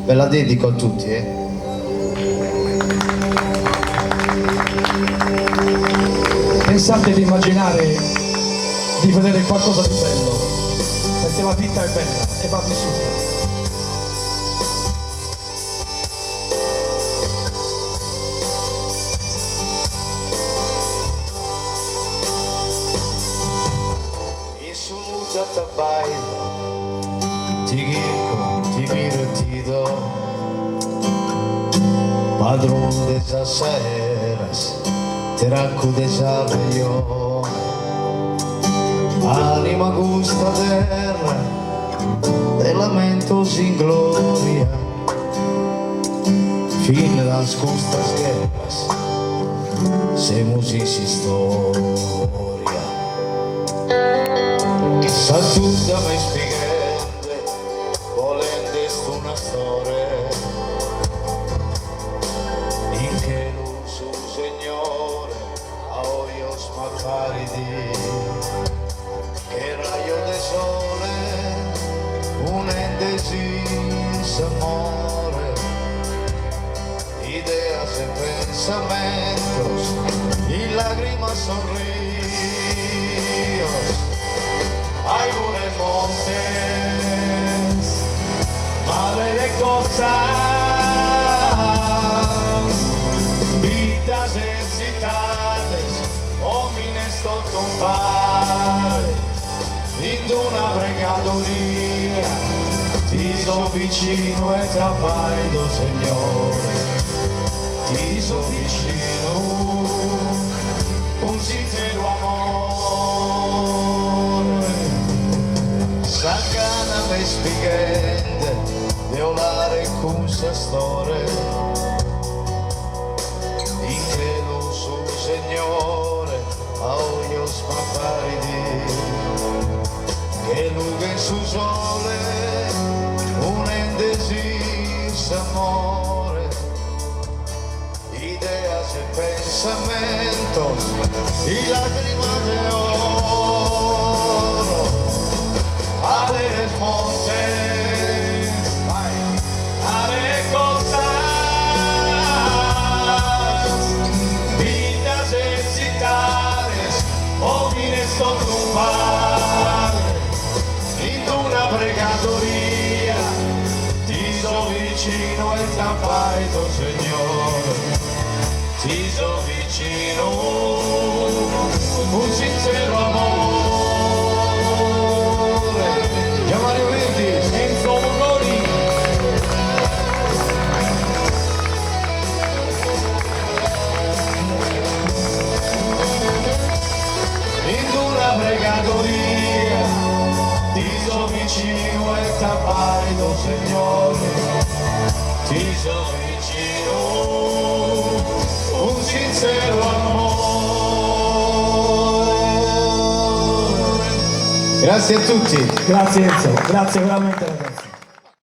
Ve la dedico a tutti, Pensate di immaginare di vedere qualcosa di bello, perché la vita è bella e va vissuta. Padrón de esas eras, teraco de sabbio, anima gusta terra, de lamentos in gloria, fin las justas guerras, semos historia. Saluda me spiegende, volende una storia. Che rayo de sole, un indeciso amore, ideas y pensamientos y lágrimas son ríos. Hay unos montes, madre de cosas, vidas excitadas, homines tombare in una pregatoria, ti so vicino e ti abbraccio, Signore, ti so vicino, un sincero amore, sacana me spiegende, de olare con sa storia, in che lo su, Signore, a ojos paparidi, che luga in su sole, un indeciso amore, ideas y pensamientos y lágrimas de oro, alegres montes, alegres cosas, vidas excitadas, homines tombare in una pregatoria, ti so vicino e ti abbraccio, Signore, ti so vicino, un sincero amore. Giovanni Venti, Enzo Mongoli. In una pregatoria, ti so vicino e ti abbraccio, Signore, ti so vicino, un sincero amore. Grazie a tutti. Grazie Enzo, grazie veramente.